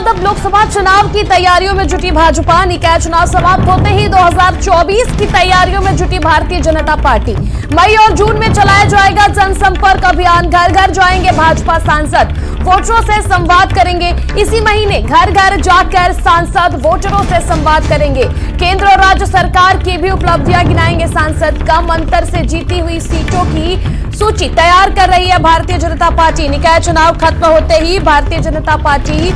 बाद अब लोकसभा चुनाव की तैयारियों में जुटी भाजपा। निकाय चुनाव समाप्त होते ही 2024 की तैयारियों में जुटी भारतीय जनता पार्टी। मई और जून में चलाया जाएगा जनसंपर्क अभियान। घर घर जाएंगे भाजपा सांसद, वोटरों से संवाद करेंगे। इसी महीने घर घर जाकर सांसद वोटरों से संवाद करेंगे। केंद्र और राज्य सरकार की भी उपलब्धियां गिनाएंगे सांसद। कम अंतर से जीती हुई सीटों की सूची तैयार कर रही है भारतीय जनता पार्टी। निकाय चुनाव खत्म होते ही भारतीय जनता पार्टी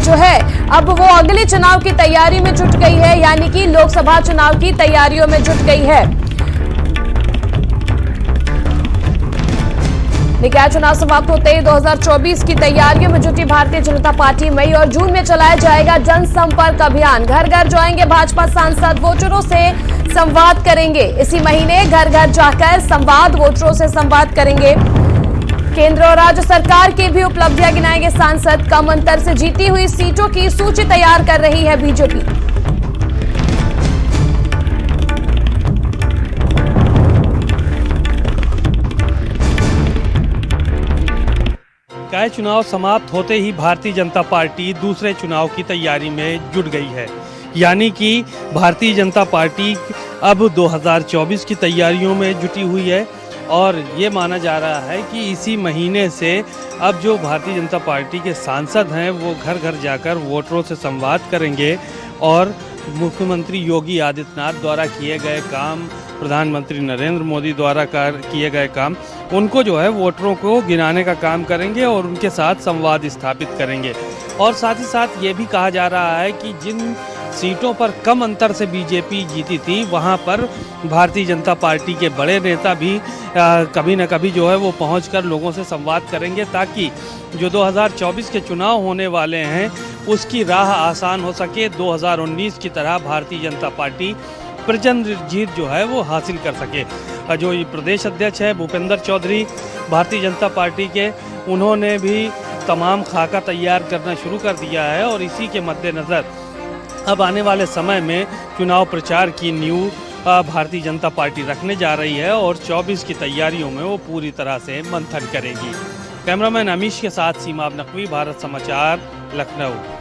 जो है अब वो अगले चुनाव की तैयारी में जुट गई है, यानी कि लोकसभा चुनाव की तैयारियों में जुट गई है। निकाय चुनाव समाप्त होते ही 2024 की तैयारियों में जुटी भारतीय जनता पार्टी। मई और जून में चलाया जाएगा जनसंपर्क अभियान। घर घर जाएंगे भाजपा सांसद, वोटरों से संवाद करेंगे। इसी महीने घर घर जाकर वोटरों से संवाद करेंगे। केंद्र और राज्य सरकार की भी उपलब्धियां गिनाएंगे सांसद। कम अंतर से जीती हुई सीटों की सूची तैयार कर रही है बीजेपी। निकाय चुनाव समाप्त होते ही भारतीय जनता पार्टी दूसरे चुनाव की तैयारी में जुट गई है, यानी कि भारतीय जनता पार्टी अब 2024 की तैयारियों में जुटी हुई है। और ये माना जा रहा है कि इसी महीने से अब जो भारतीय जनता पार्टी के सांसद हैं वो घर घर जाकर वोटरों से संवाद करेंगे और मुख्यमंत्री योगी आदित्यनाथ द्वारा किए गए काम, प्रधानमंत्री नरेंद्र मोदी द्वारा किए गए काम, उनको जो है वोटरों को गिनाने का काम करेंगे और उनके साथ संवाद स्थापित करेंगे। और साथ ही साथ ये भी कहा जा रहा है कि जिन सीटों पर कम अंतर से बीजेपी जीती थी वहाँ पर भारतीय जनता पार्टी के बड़े नेता भी कभी न कभी जो है वो पहुंचकर लोगों से संवाद करेंगे, ताकि जो 2024 के चुनाव होने वाले हैं उसकी राह आसान हो सके। 2019 की तरह भारतीय जनता पार्टी प्रचंड जीत जो है वो हासिल कर सके। जो प्रदेश अध्यक्ष है भूपेंद्र चौधरी भारतीय जनता पार्टी के, उन्होंने भी तमाम खाका तैयार करना शुरू कर दिया है और इसी के मद्देनज़र अब आने वाले समय में चुनाव प्रचार की नींव भारतीय जनता पार्टी रखने जा रही है और 24 की तैयारियों में वो पूरी तरह से मंथन करेगी। कैमरामैन अमीश के साथ सीमा नकवी, भारत समाचार, लखनऊ।